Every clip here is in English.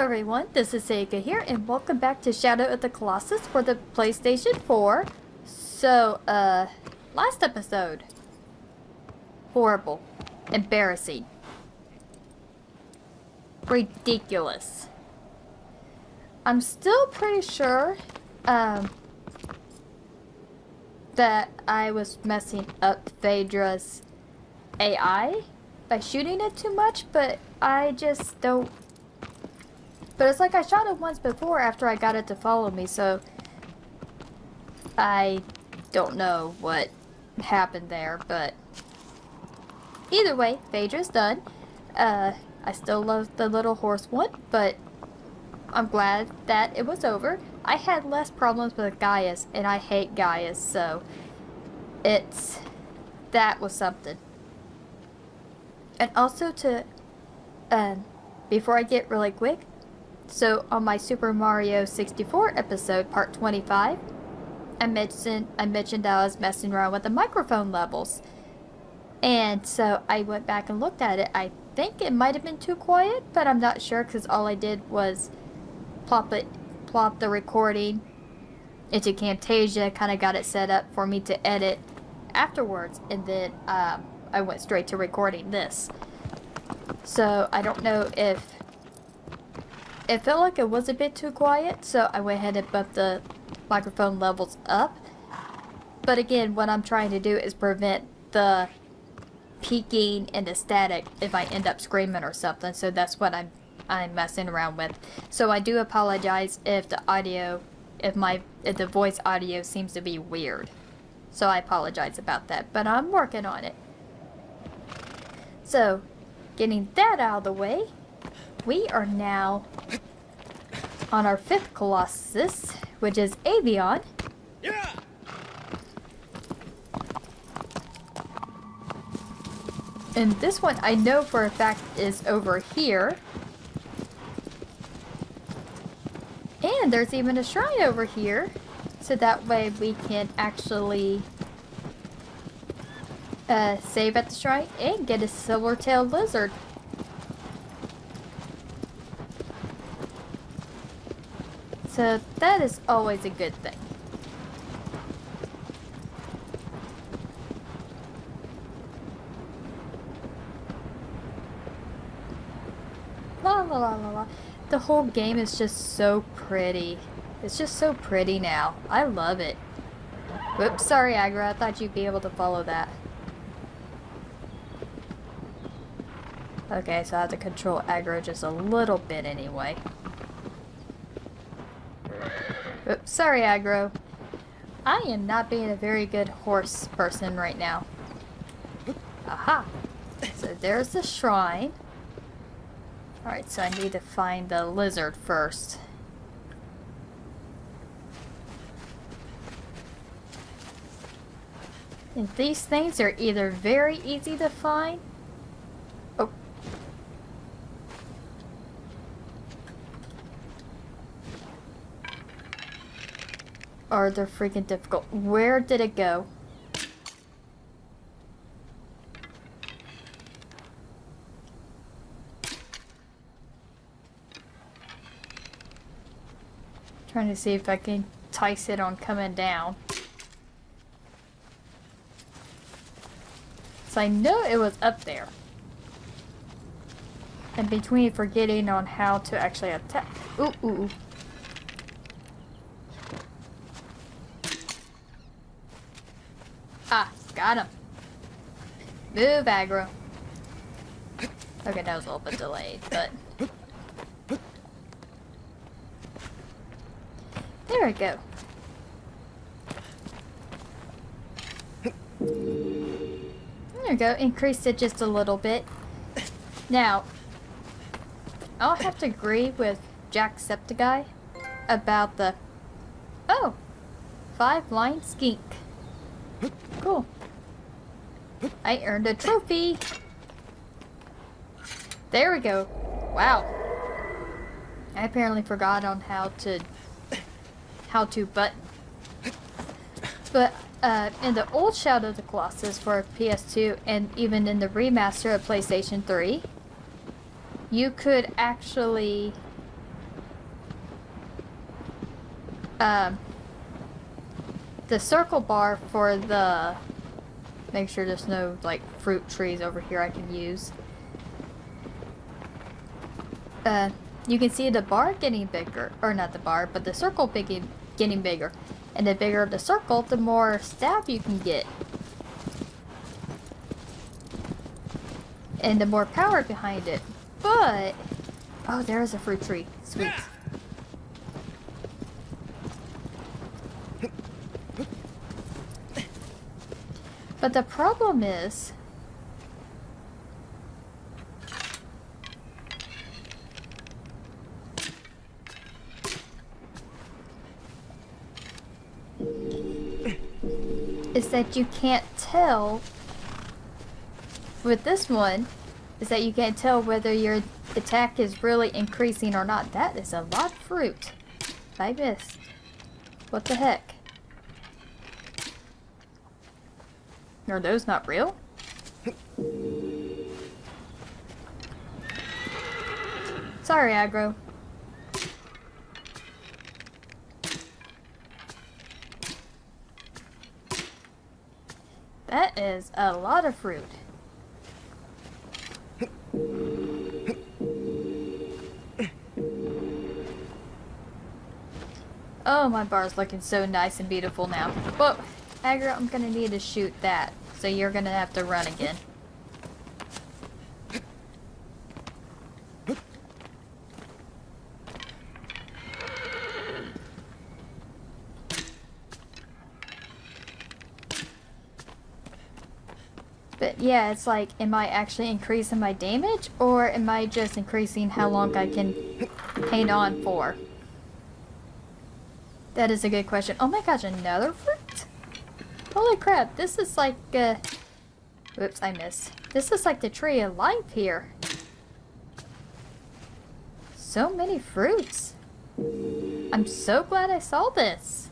everyone, this is Sega here, and welcome back to Shadow of the Colossus for the PlayStation 4. So, last episode. Horrible. Embarrassing. Ridiculous. I'm still pretty sure, that I was messing up Phaedra's AI by shooting it too much, but I just don't. But it's like I shot it once before after I got it to follow me, so I don't know what happened there, but either way, Phaedra's done. I still love the little horse one, but I'm glad that it was over. I had less problems with Gaius, and I hate Gaius, so that was something. And also to, before I get really quick, so on my Super Mario 64 episode, part 25, I mentioned I was messing around with the microphone levels. And so I went back and looked at it. I think it might have been too quiet, but I'm not sure because all I did was plop the recording into Camtasia, kind of got it set up for me to edit afterwards, and then I went straight to recording this. So I don't know if it felt like it was a bit too quiet, so I went ahead and bumped the microphone levels up. But again, what I'm trying to do is prevent the peaking and the static if I end up screaming or something, so that's what I'm messing around with. So I do apologize if the audio, if the voice audio seems to be weird. So I apologize about that, but I'm working on it. So, getting that out of the way, we are now on our 5th Colossus, which is Avion. Yeah. And this one I know for a fact is over here. And there's even a shrine over here, so that way we can actually save at the shrine and get a silver-tailed lizard. So that is always a good thing. La la la la la. The whole game is just so pretty. It's just so pretty now. I love it. Whoops, sorry Agra, I thought you'd be able to follow that. Okay, so I have to control Agra just a little bit anyway. Oops, sorry Aggro. I am not being a very good horse person right now. Aha! So there's the shrine. Alright, so I need to find the lizard first. And these things are either very easy to find. Oh. Or they're freaking difficult. Where did it go? Trying to see if I can entice it on coming down. So I know it was up there. And between forgetting on how to actually attack. Ooh, ooh, ooh. Ah, got him. Move, aggro. Okay, that was a little bit delayed, but... There we go. There we go. Increased it just a little bit. Now, I'll have to agree with Jacksepticeye about the... Oh! 5-line skink. Cool. I earned a trophy. There we go. Wow. I apparently forgot on how to button. But in the old Shadow of the Colossus for PS2 and even in the remaster of PlayStation 3, you could actually um, the circle bar for the... Make sure there's no, like, fruit trees over here I can use. You can see the bar getting bigger. Or not the bar, but the circle getting bigger. And the bigger the circle, the more stab you can get. And the more power behind it. But... Oh, there is a fruit tree. Sweet. But the problem is... is that you can't tell... With this one, is that you can't tell whether your attack is really increasing or not. That is a lot of fruit. I missed. What the heck? Are those not real? Sorry, aggro. That is a lot of fruit. Oh, my bar's looking so nice and beautiful now. Whoa, aggro, I'm gonna need to shoot that. So you're gonna have to run again. But yeah, it's like, am I actually increasing my damage? Or am I just increasing how long I can hang on for? That is a good question. Oh my gosh, another fruit? Holy crap, this is like, whoops, I missed. This is like the tree of life here. So many fruits. I'm so glad I saw this.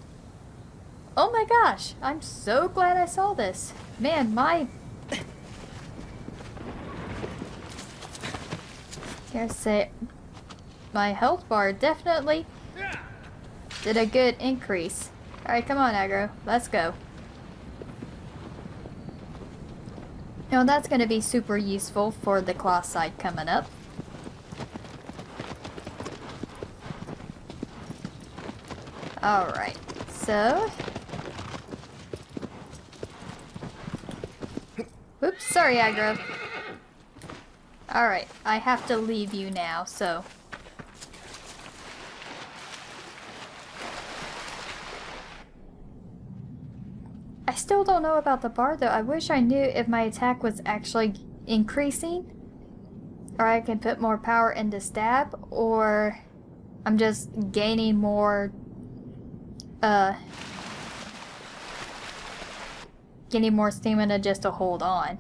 Oh my gosh, I'm so glad I saw this. Man, my... Can't say... My health bar definitely did a good increase. Alright, come on, aggro. Let's go. Now that's going to be super useful for the Colossi coming up. Alright, so... Whoops, sorry, aggro. Alright, I have to leave you now, so... I still don't know about the bar though. I wish I knew if my attack was actually increasing. Or I can put more power into stab. Or I'm just gaining more... Getting more stamina just to hold on.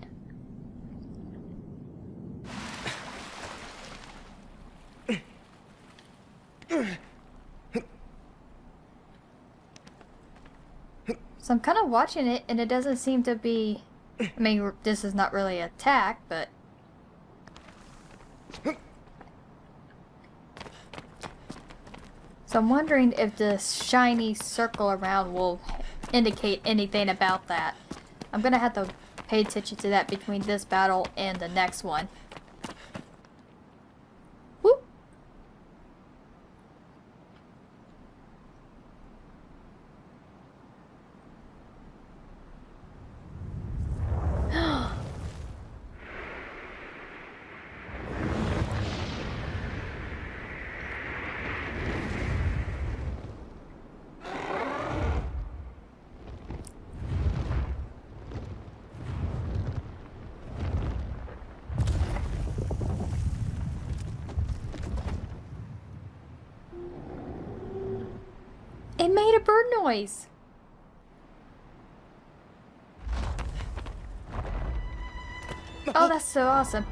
So I'm kind of watching it, and it doesn't seem to be... I mean, this is not really an attack, but... So I'm wondering if this shiny circle around will indicate anything about that. I'm gonna have to pay attention to that between this battle and the next one. Whoop! It made a bird noise. Oh, that's so awesome.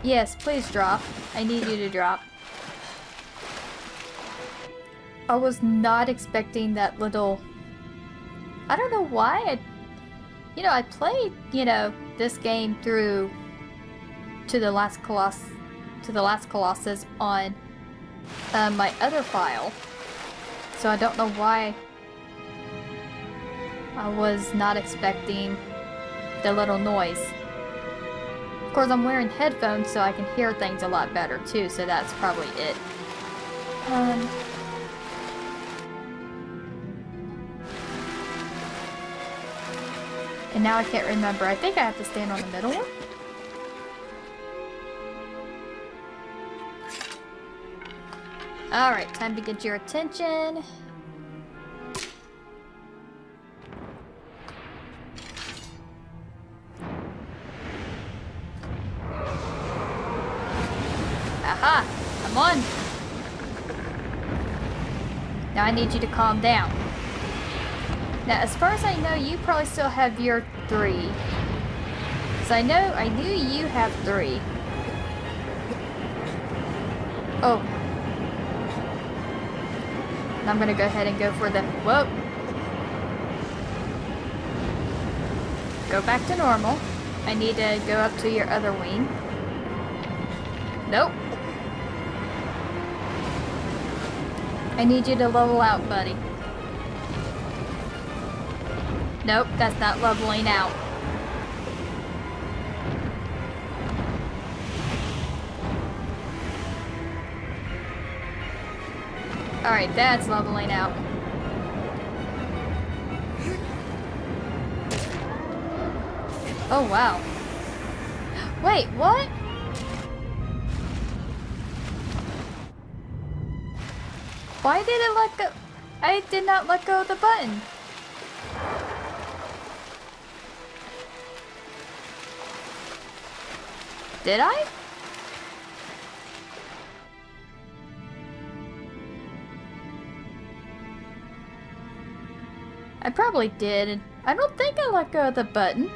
Yes, please drop. I need you to drop. I was not expecting that little... I don't know why. I played, this game through to the last Colossus on my other file. So I don't know why I was not expecting the little noise. Of course, I'm wearing headphones so I can hear things a lot better too, so that's probably it. And now I can't remember. I think I have to stand on the middle one. Alright, time to get your attention. Aha! Come on! Now I need you to calm down. Now, as far as I know, you probably still have your 3. So I knew you have 3. Oh. And I'm gonna go ahead and go for the, whoa. Go back to normal. I need to go up to your other wing. Nope. I need you to level out, buddy. Nope, that's not leveling out. Alright, that's leveling out. Oh, wow. Wait, what? Why did it let go? I did not let go of the button. Did I? I probably did. I don't think I let go of the button.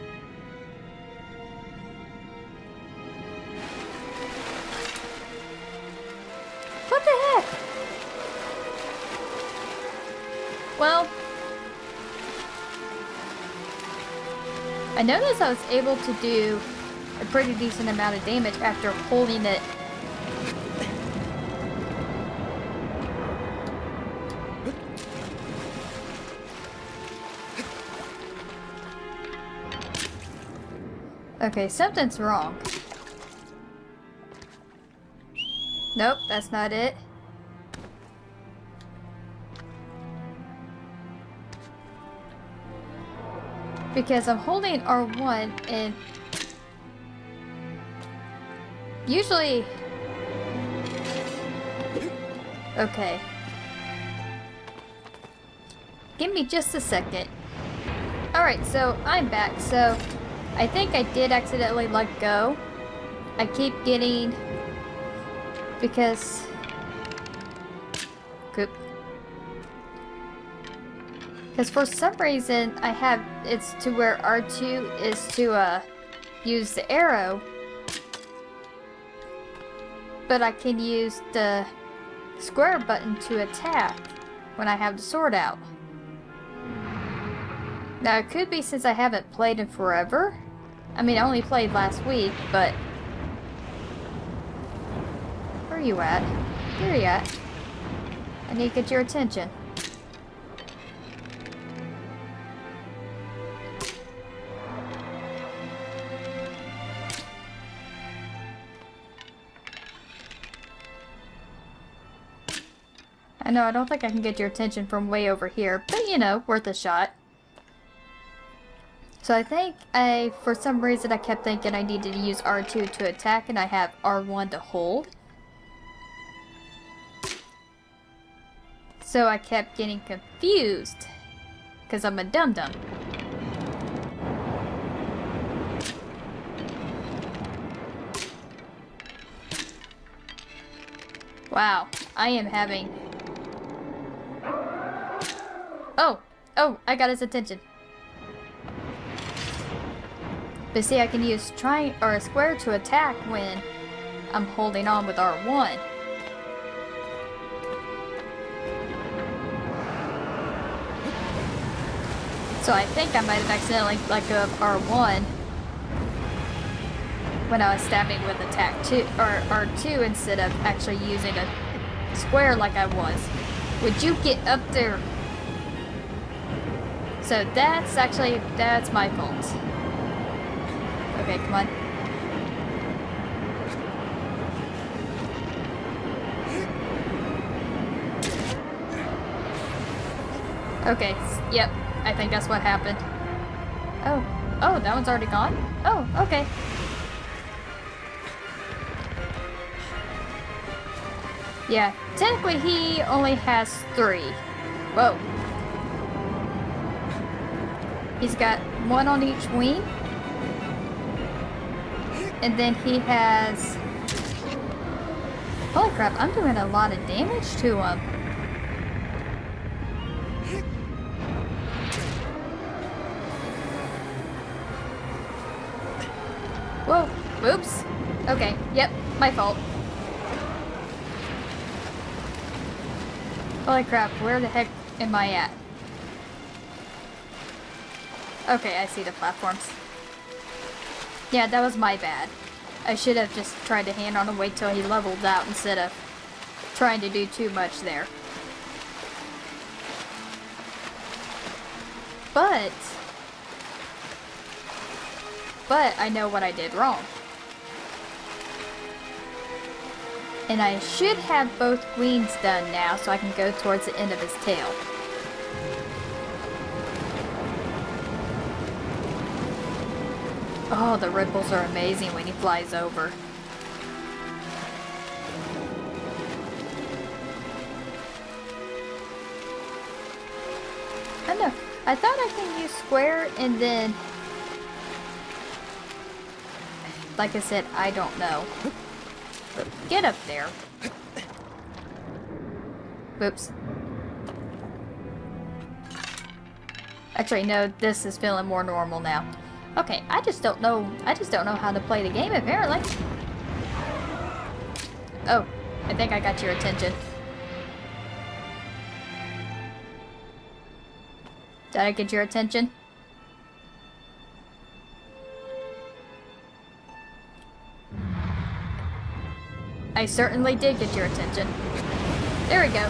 What the heck? Well, I noticed I was able to do a pretty decent amount of damage after holding it. Okay, something's wrong. Nope, that's not it. Because I'm holding R1 and usually... Okay. Give me just a second. Alright, so I'm back. So I think I did accidentally let go. I keep getting... Because... Because for some reason I have... It's to where R2 is to use the arrow. But I can use the square button to attack when I have the sword out. Now it could be since I haven't played in forever. I mean, I only played last week, but... Where are you at? Here you at. I need to get your attention. I know, I don't think I can get your attention from way over here, but you know, worth a shot. So I think for some reason I kept thinking I needed to use R2 to attack and I have R1 to hold. So I kept getting confused, because I'm a dum-dum. Wow, I am having... Oh, I got his attention. But see, I can use a square to attack when I'm holding on with R1. So I think I might have accidentally let go of R1 when I was stabbing with attack 2 or R2 instead of actually using a square like I was. Would you get up there? So that's my fault. Okay, come on. Okay, yep, I think that's what happened. Oh, that one's already gone? Oh, okay. Yeah, technically he only has 3. Whoa. He's got 1 on each wing. And then he has... Holy crap, I'm doing a lot of damage to him. Whoa, oops. Okay, yep, my fault. Holy crap, where the heck am I at? Okay, I see the platforms. Yeah, that was my bad. I should have just tried to hand on him, wait till he leveled out instead of trying to do too much there. But I know what I did wrong. And I should have both wings done now so I can go towards the end of his tail. Oh, the ripples are amazing when he flies over. I know. I thought I can use square and then... Like I said, I don't know. But get up there. Oops. Actually, no, this is feeling more normal now. Okay, I just don't know how to play the game apparently. Oh, I think I got your attention. Did I get your attention? I certainly did get your attention. There we go.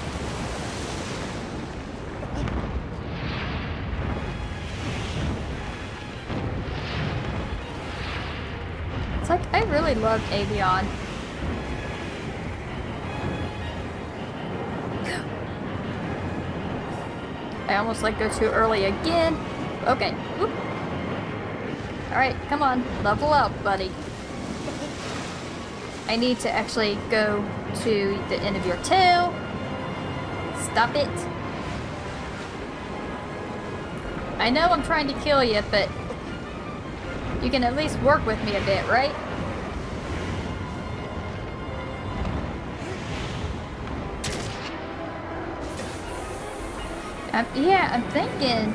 It's like, I really love Avion. I almost let go too early again. Okay. Whoop. Alright, come on. Level up, buddy. I need to actually go to the end of your tail. Stop it. I know I'm trying to kill you, but you can at least work with me a bit, right? Yeah, I'm thinking...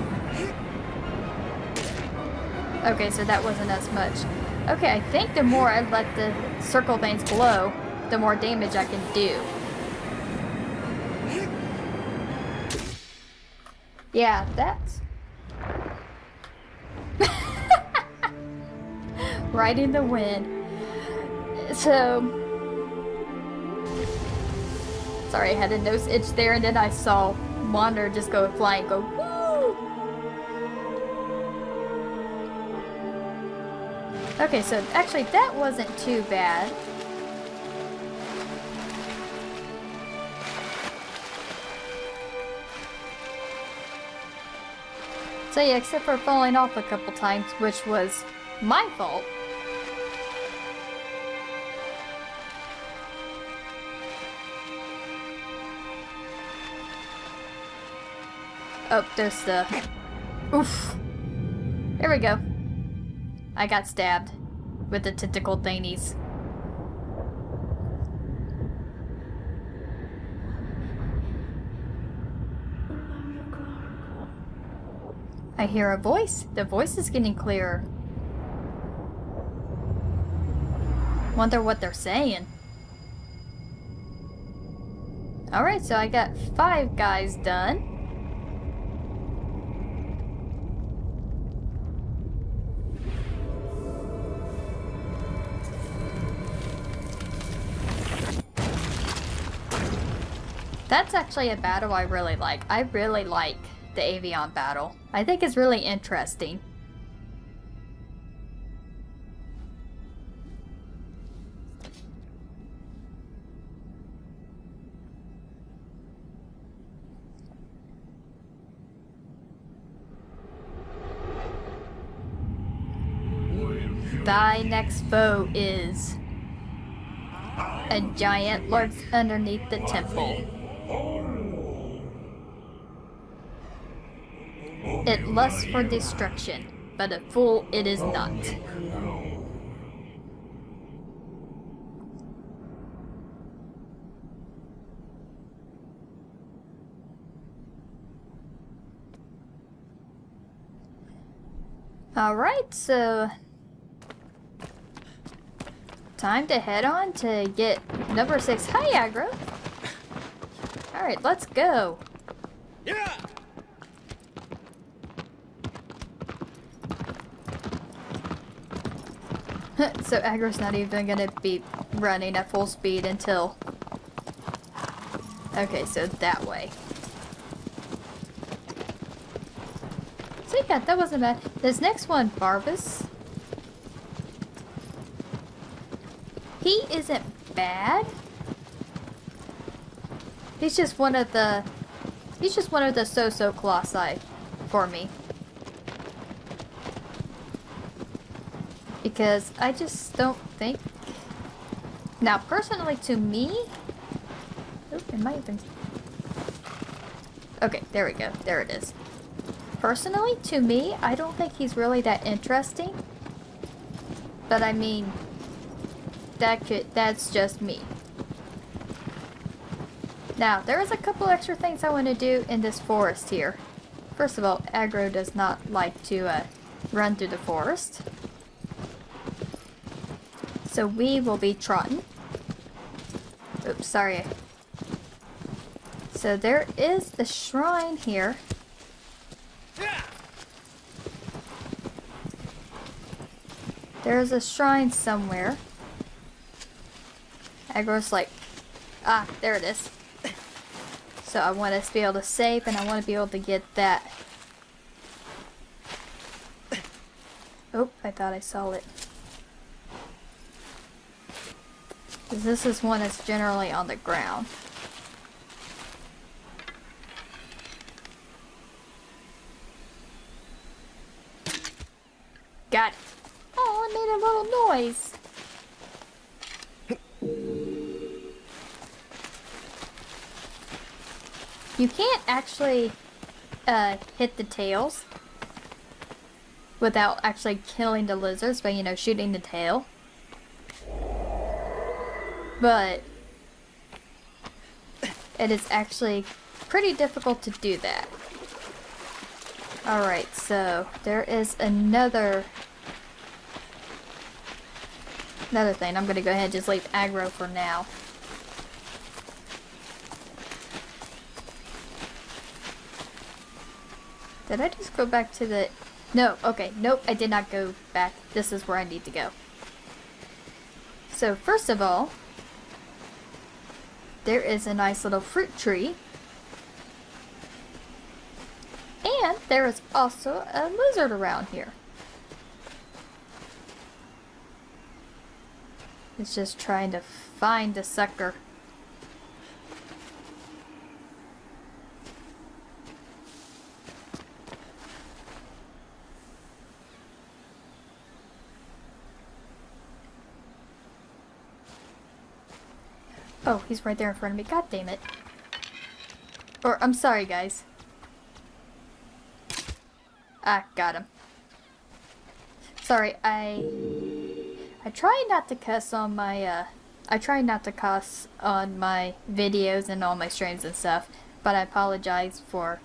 Okay, so that wasn't as much. Okay, I think the more I let the circle things glow, the more damage I can do. Yeah, that's... right in the wind. So... Sorry, I had a nose itch there, and then I saw Wander just go flying, go woo! Okay, so actually that wasn't too bad. So yeah, except for falling off a couple times, which was my fault. Oh, there's the... Oof. There we go. I got stabbed with the tentacle thingies. I hear a voice. The voice is getting clearer. Wonder what they're saying. Alright, so I got 5 guys done. That's actually a battle I really like. I really like the Avion battle. I think it's really interesting. Thy next foe is a giant lurks underneath the temple. It lusts for destruction, but a fool it is not. Alright, so time to head on to get number 6. Hi, Aggro! Alright, let's go. Yeah. So Aggro's not even gonna be running at full speed until... Okay, so that way. So yeah, that wasn't bad. This next one, Barbas. He isn't bad. He's just one of the so-so Colossi for me. Because I just don't think... Now, personally to me... Oop, it might have been... Okay, there we go. There it is. Personally, to me, I don't think he's really that interesting. But I mean... That's just me. Now, there is a couple extra things I want to do in this forest here. First of all, Aggro does not like to run through the forest. So we will be trotting. Oops, sorry. So there is the shrine here. There's a shrine somewhere. Aggro's like, ah, there it is. So I want us to be able to save, and I want to be able to get that. Oh, I thought I saw it. This is one that's generally on the ground. Got it. Oh, it made a little noise. You can't actually hit the tails without actually killing the lizards, but you know, shooting the tail. But it is actually pretty difficult to do that. Alright, so there is another thing. I'm gonna go ahead and just leave Aggro for now. Did I just go back to the... No, okay, nope, I did not go back. This is where I need to go. So first of all, there is a nice little fruit tree. And there is also a lizard around here. It's just trying to find the sucker. Oh, he's right there in front of me. God damn it. Or, I'm sorry, guys. Ah, got him. Sorry, I try not to cuss on my, I try not to cuss on my videos and all my streams and stuff, but I apologize for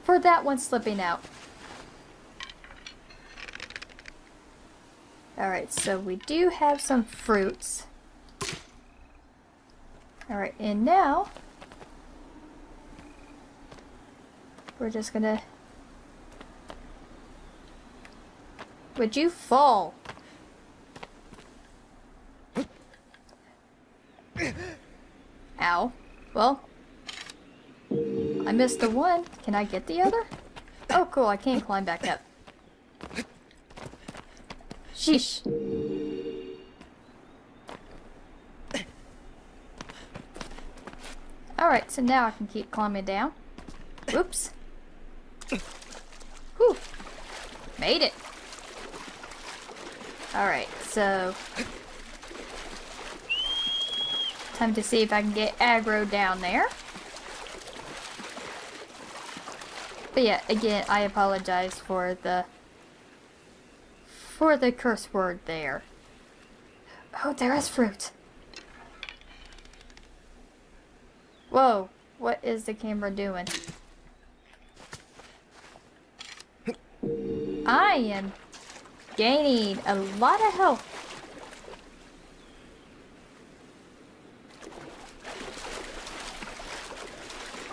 that one slipping out. Alright, so we do have some fruits. Alright, and now we're just gonna... Would you fall? Ow. Well, I missed the one. Can I get the other? Oh, cool. I can't climb back up. Sheesh. Alright, so now I can keep climbing down. Whoops. Whew. Made it. Alright, so... time to see if I can get aggro down there. But yeah, again, I apologize for the curse word there. Oh, there is fruit. Whoa, what is the camera doing? I am gaining a lot of health.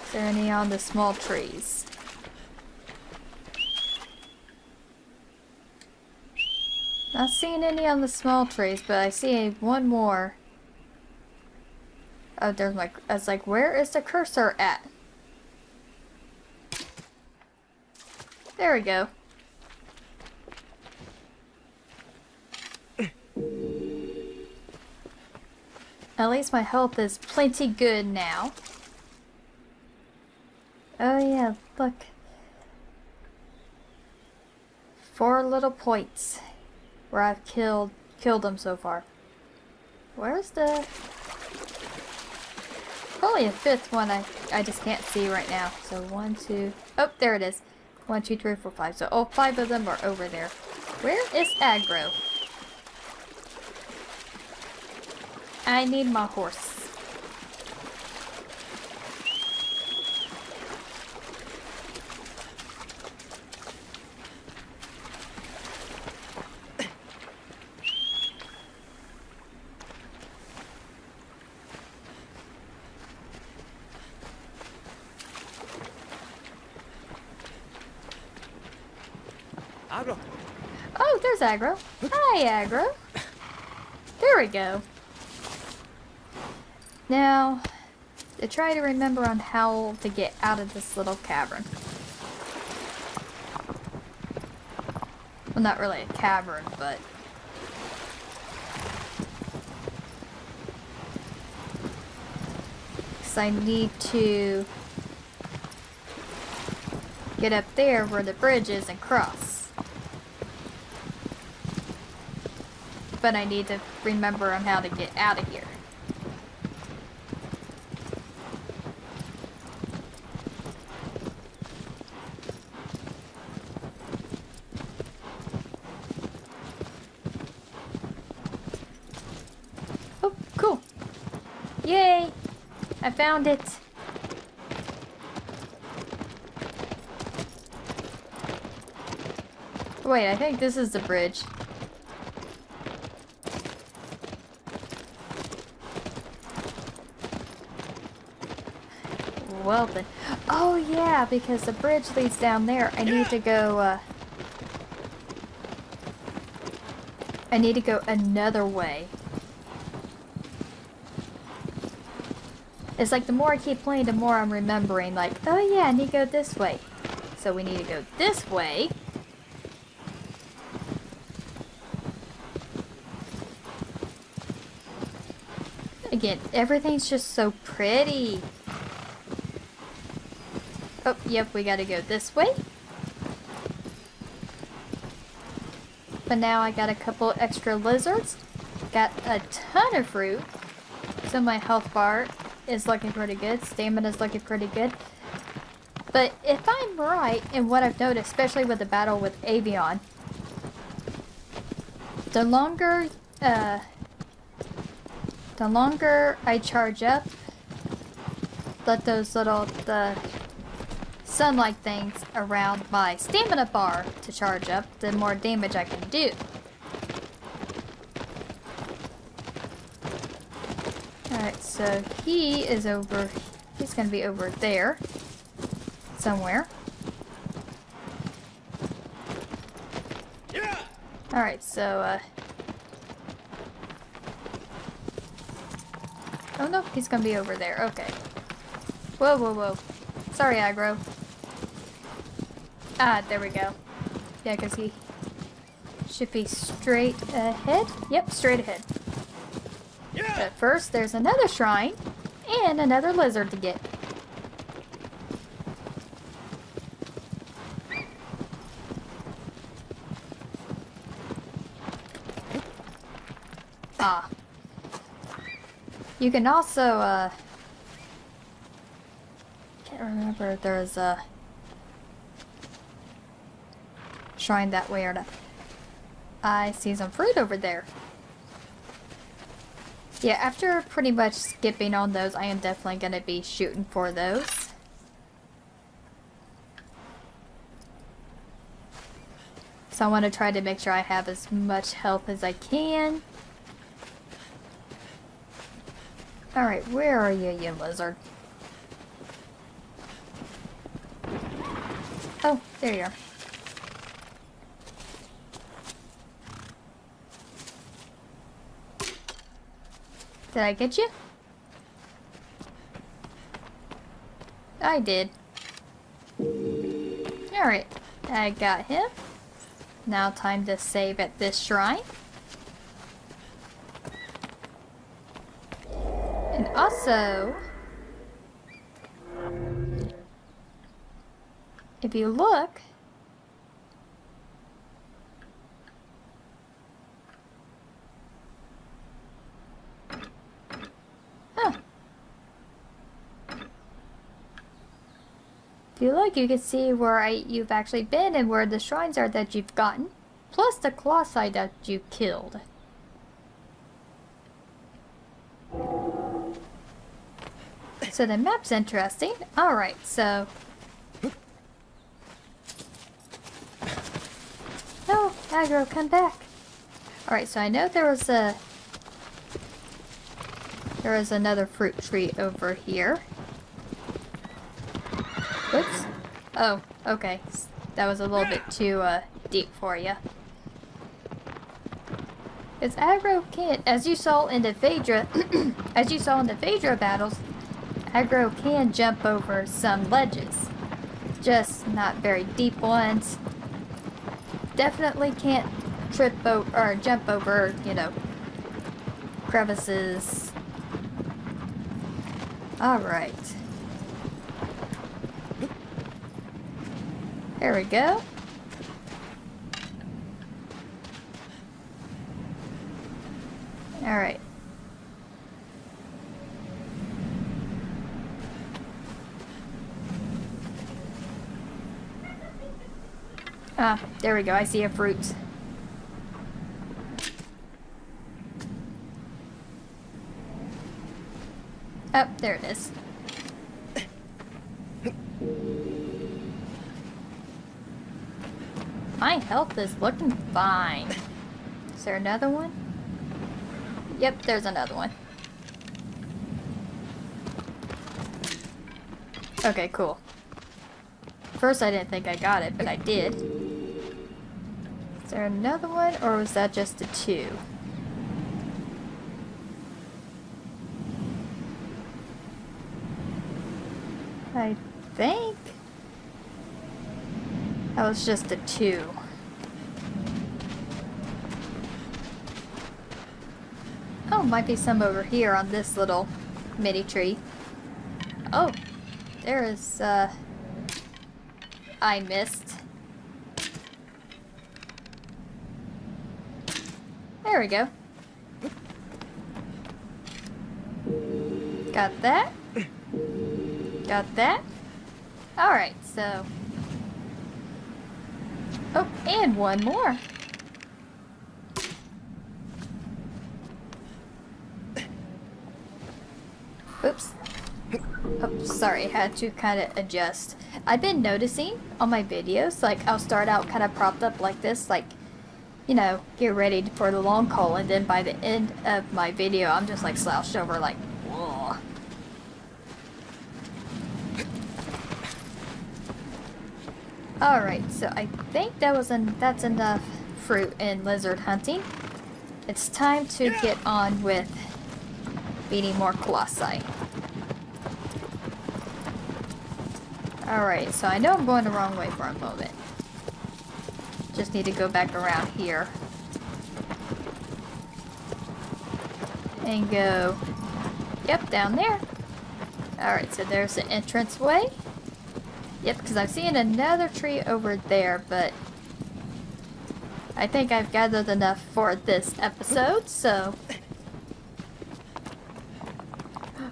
Is there any on the small trees? Not seeing any on the small trees, but I see one more. Oh, there's my... I was like, where is the cursor at? There we go. At least my health is plenty good now. Oh yeah, look. 4 little points where I've killed them so far. Where's the... probably a 5th one I just can't see right now. So 1, 2... oh, there it is. 1, 2, 3, 4, 5. So all 5 of them are over there. Where is aggro? I need my horse. Agro. Oh, there's aggro. Hi, aggro. There we go. Now, to try to remember on how to get out of this little cavern. Well, not really a cavern, but... because I need to get up there where the bridge is and cross. But I need to remember on how to get out of here. Oh, cool. Yay! I found it. Wait, I think this is the bridge. Well then. Oh yeah, because the bridge leads down there. I need to go, I need to go another way. It's like the more I keep playing, the more I'm remembering, like, oh yeah, I need to go this way. So we need to go this way. Again, everything's just so pretty. Oh, yep, we gotta go this way. But now I got a couple extra lizards. Got a ton of fruit. So my health bar is looking pretty good. Stamina's looking pretty good. But if I'm right in what I've noticed, especially with the battle with Avion, the longer I charge up, let those little sunlight things around my stamina bar to charge up, the more damage I can do. Alright, so he is over, he's gonna be over there somewhere. Yeah. Alright, so oh no, he's gonna be over there. Okay. Whoa, whoa, whoa. Sorry, aggro. Ah, there we go. Yeah, because he should be straight ahead. Yep, straight ahead. But first, there's another shrine and another lizard to get. Ah. You can also, can't remember if there's a shrine that way or not. I see some fruit over there. Yeah, after pretty much skipping on those, I am definitely going to be shooting for those. So I want to try to make sure I have as much health as I can. Alright, where are you, you lizard? Oh, there you are. Did I get you? I did. Alright, I got him. Now time to save at this shrine. And also, if you look, if you look, you can see where you've actually been and where the shrines are that you've gotten, plus the Colossi that you killed. So the map's interesting. Alright, so... No, aggro, come back. Alright, so I know there was another fruit tree over here. Oops. Oh, okay. That was a little bit too deep for you. It's aggro can't, as you saw in the Phaedra, battles, aggro can jump over some ledges, just not very deep ones. Definitely can't trip over or jump over, you know, crevices. All right. There we go. Alright. Ah, there we go. I see a fruit. Oh, there it is. My health is looking fine. Is there another one? Yep, there's another one. Okay, cool. First I didn't think I got it, but I did. Is there another one, or was that just a 2? I think that was just a 2. Oh, might be some over here on this little mini tree. Oh, there is, I missed. There we go. Got that. Got that. Alright, so... Oh, and one more. Oops. Oh, sorry, had to kind of adjust. I've been noticing on my videos, like, I'll start out kind of propped up like this, like, you know, get ready for the long haul, and then by the end of my video, I'm just, like, slouched over, like, whoa. Alright, so I think that's enough fruit and lizard hunting. It's time to get on with beating more Colossi. Alright, so I know I'm going the wrong way for a moment. Just need to go back around here. And go... Yep, down there. Alright, so there's the entrance way. Yep, because I'm seeing another tree over there, but... I think I've gathered enough for this episode, so...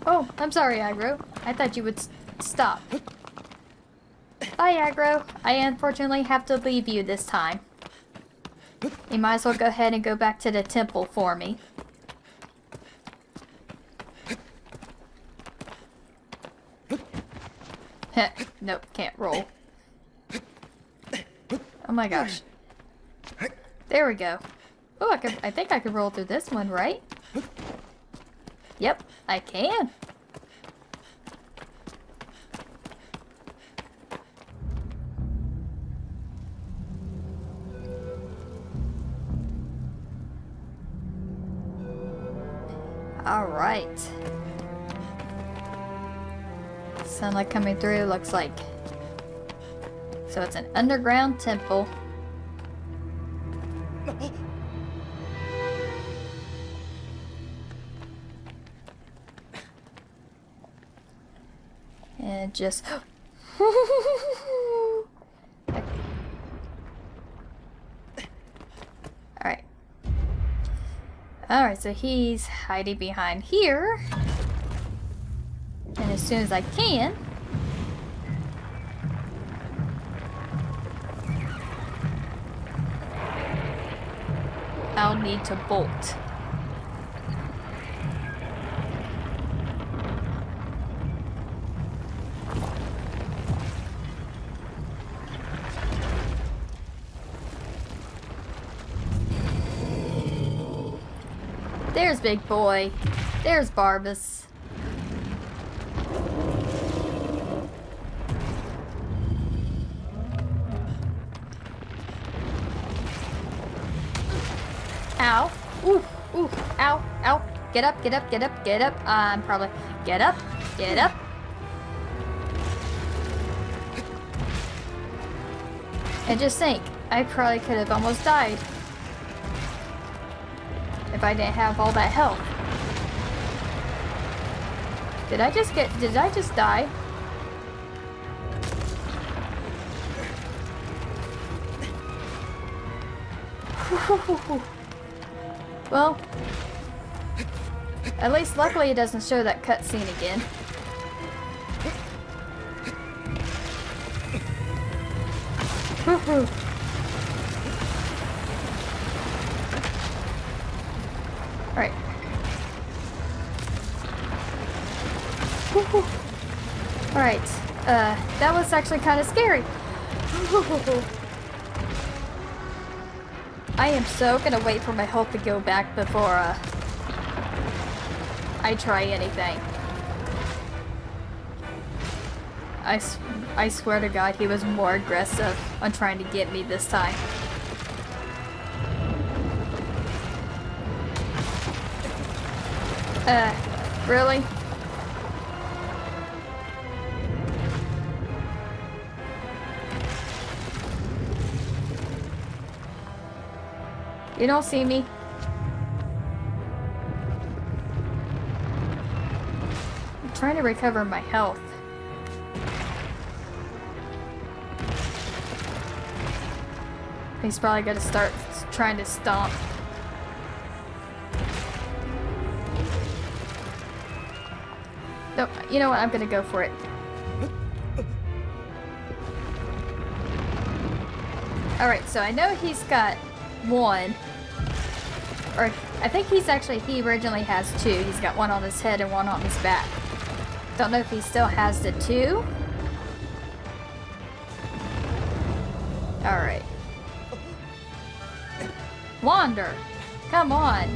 Oh, I'm sorry, Aggro. I thought you would stop. Bye, Aggro. I unfortunately have to leave you this time. You might as well go ahead and go back to the temple for me. Nope, can't roll. Oh my gosh. There we go. Oh, I think I could roll through this one, right? Yep, I can. All right. Sunlight coming through, looks like. So it's an underground temple. And just... Alright. Alright, so he's hiding behind here. And as soon as I can... I'll need to bolt. There's Big Boy. There's Barbas. Ow. Ooh, ooh, ow, ow. Get up, get up, get up, get up. I'm probably... Get up, get up. And just think, I probably could have almost died. If I didn't have all that health. Did I just die? Well, at least luckily it doesn't show that cutscene again. Alright. Alright, that was actually kind of scary. I am so gonna wait for my health to go back before, I try anything. I swear to God, he was more aggressive on trying to get me this time. Really? You don't see me? I'm trying to recover my health. He's probably gonna start trying to stomp. Nope, you know what? I'm gonna go for it. Alright, so I know he's got one. Or, I think he originally has two. He's got one on his head and one on his back. Don't know if he still has the two. Alright. Wander! Come on!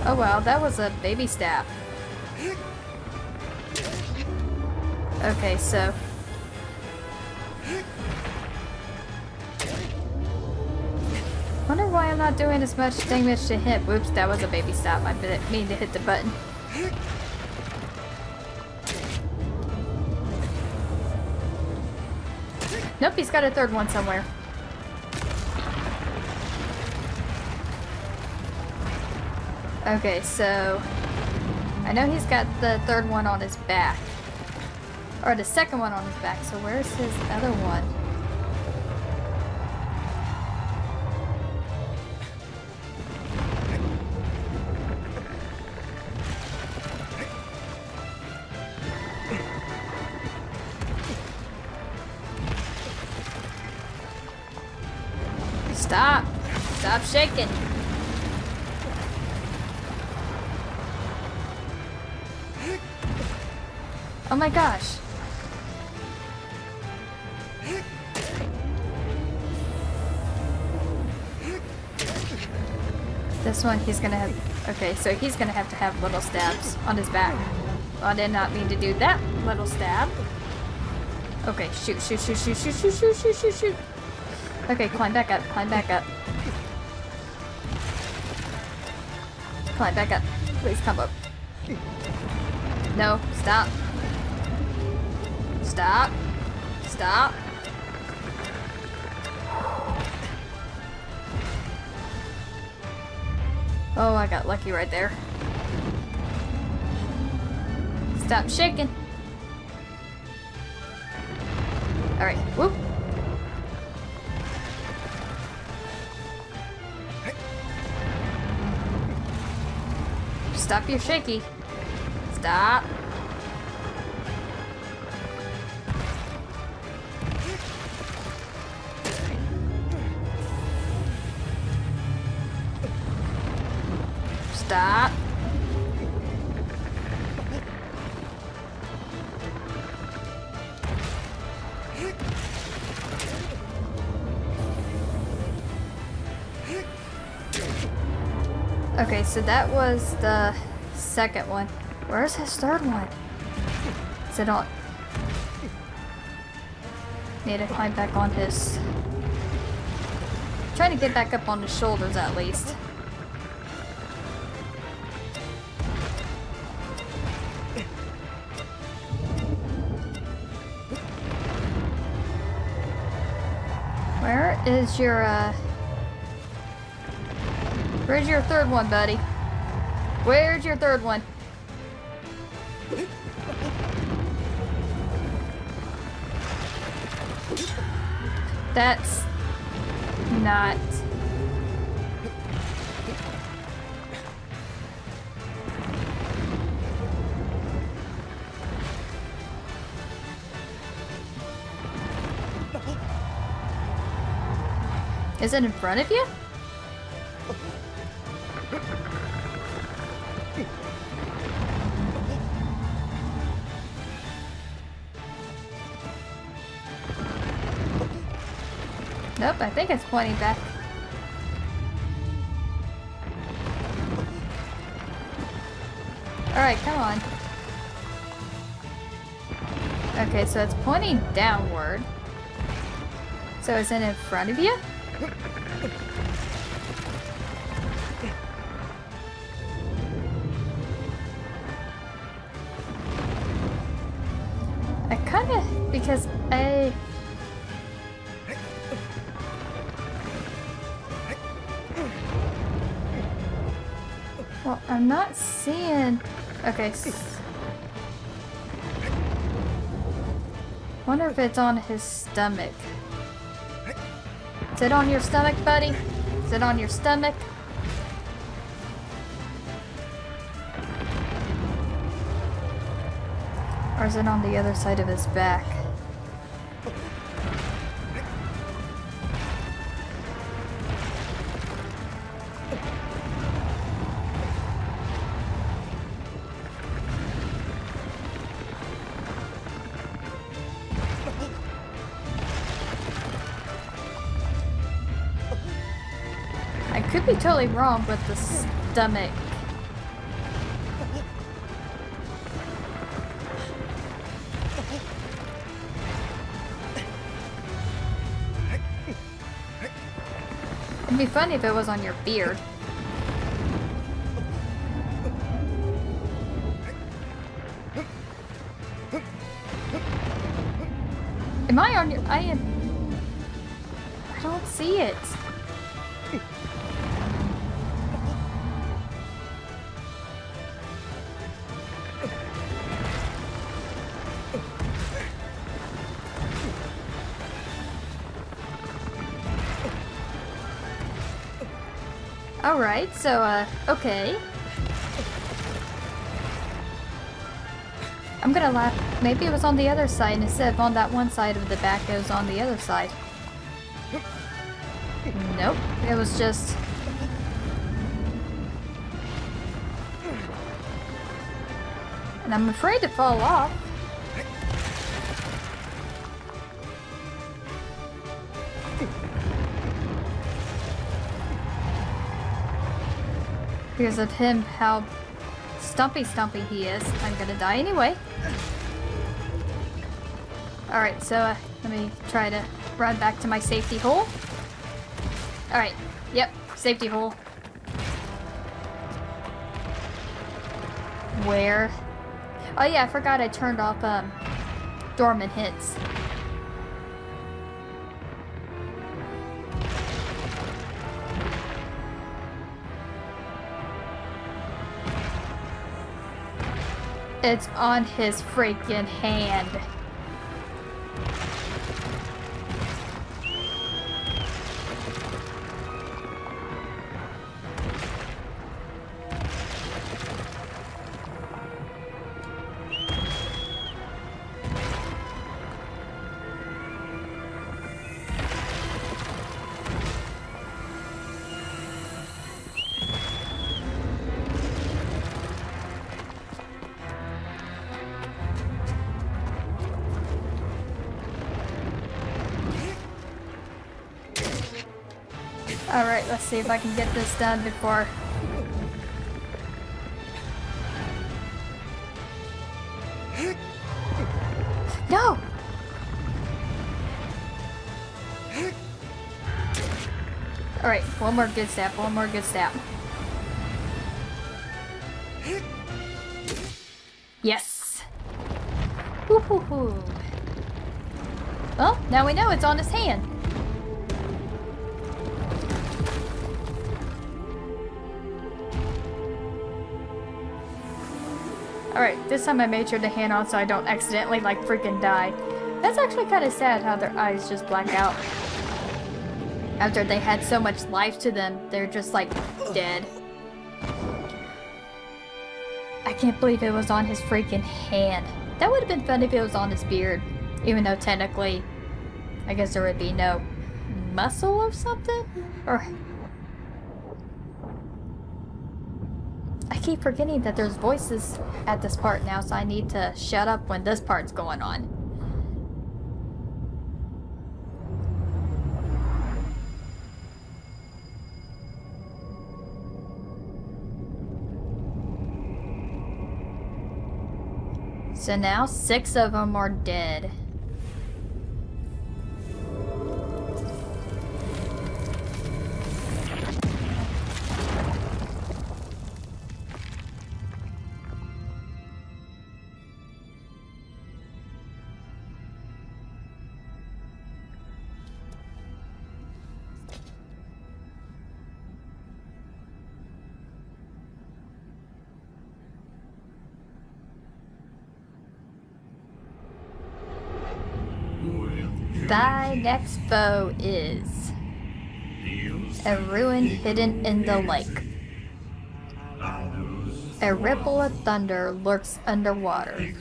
Oh well, that was a baby staff. Okay, so... Wonder why I'm not doing as much damage to him. Whoops, that was a baby stop. I didn't mean to hit the button. Nope, he's got a third one somewhere. Okay, so I know he's got the third one on his back. Or the second one on his back, so where's his other one? Stop! Stop shaking! Oh my gosh! This one he's gonna have... Okay, so he's gonna have to have little stabs on his back. Well, I did not mean to do that little stab. Okay, shoot, shoot, shoot, shoot, shoot, shoot, shoot, shoot, shoot, shoot. Okay, climb back up, climb back up. Climb back up. Please come up. No, stop. Stop. Stop. Oh, I got lucky right there. Stop shaking. Alright, whoop. Stop your shaky. Stop. Stop. Okay, so that was the second one. Where's his third one? Is it on? Need to climb back on his... Trying to get back up on his shoulders at least. Where is your, Where's your third one, buddy? Where's your third one? That's not... Is it in front of you? Nope, I think it's pointing back. Alright, come on. Okay, so it's pointing downward. So is it in front of you? I kinda... because I... Well, I'm not seeing... Okay. Wonder if it's on his stomach. Is it on your stomach, buddy? Is it on your stomach? Or is it on the other side of his back? I could be totally wrong with the stomach. It'd be funny if it was on your beard. Am I on your... I am... I don't see it. Alright, so, okay. I'm gonna laugh. Maybe it was on the other side, and instead of on that one side of the back, it was on the other side. Nope, it was just... And I'm afraid to fall off. Because of him, how stumpy he is. I'm gonna die anyway. Alright, so let me try to run back to my safety hole. Alright, yep, safety hole. Where? Oh yeah, I forgot I turned off dormant hits. It's on his freaking hand. Alright, let's see if I can get this done before... No! Alright, one more good stab, one more good stab. Yes! Woo-hoo-hoo. Well, now we know it's on his hand. Alright, this time I made sure to hand on so I don't accidentally, like, freaking die. That's actually kind of sad how their eyes just black out. After they had so much life to them, they're just, like, dead. I can't believe it was on his freaking hand. That would have been fun if it was on his beard. Even though technically, I guess there would be no muscle or something? Or... I keep forgetting that there's voices at this part now, so I need to shut up when this part's going on. So now 6 of them are dead. Thy next foe is a ruin hidden in the lake. A ripple of thunder lurks underwater.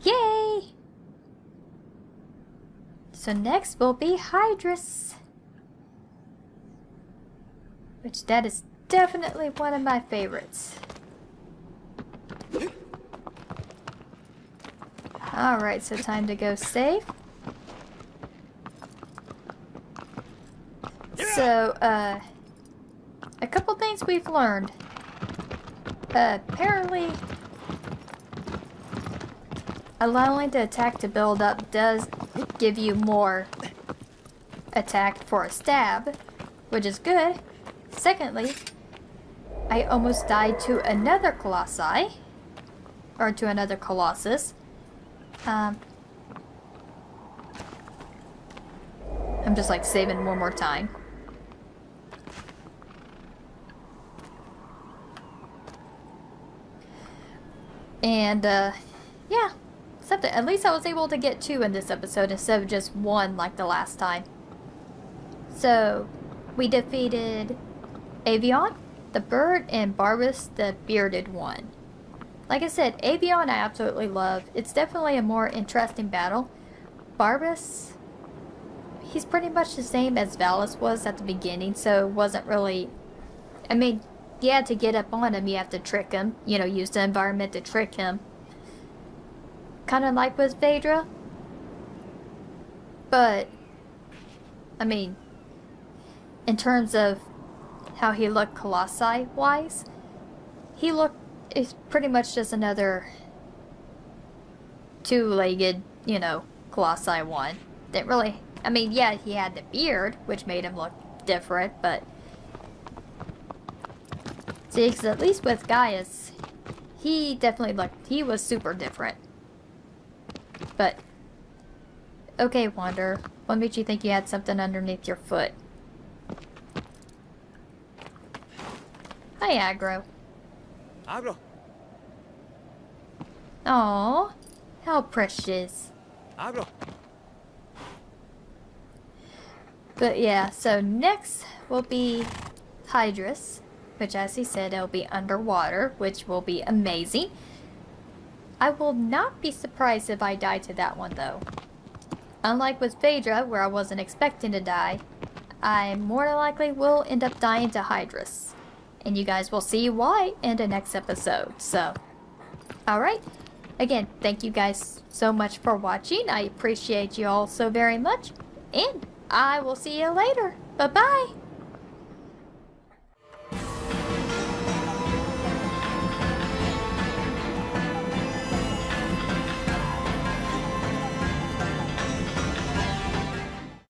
Yay! So next will be Hydrus. Which that is definitely one of my favorites. Alright, so time to go save. So, a couple things we've learned. Apparently, allowing the attack to build up does give you more attack for a stab, which is good. Secondly, I almost died to another Colossi, or to another Colossus. I'm just like saving one more time. And, yeah. Something. At least I was able to get 2 in this episode instead of just 1 like the last time. So, we defeated Avion, the bird, and Barbas, the bearded one. Like I said, Avion I absolutely love. It's definitely a more interesting battle. Barbas, he's pretty much the same as Valis was at the beginning, so it wasn't really... I mean, yeah, to get up on him, you have to trick him. You know, use the environment to trick him. Kind of like with Phaedra. But, I mean, in terms of how he looked Colossi-wise, he looked... It's pretty much just another 2-legged, you know, Colossi one. Didn't really... I mean, yeah, he had the beard, which made him look different, but... See, because at least with Gaius, he definitely looked... He was super different. But... Okay, Wander. What made you think you had something underneath your foot? Hi, Aggro. Abro. Aww, how precious. Abro. But yeah, so next will be Hydrus, which as he said, it'll be underwater, which will be amazing. I will not be surprised if I die to that one though. Unlike with Phaedra, where I wasn't expecting to die, I more than likely will end up dying to Hydrus. And you guys will see why in the next episode, so. Alright, again, thank you guys so much for watching. I appreciate you all so very much. And I will see you later. Bye-bye.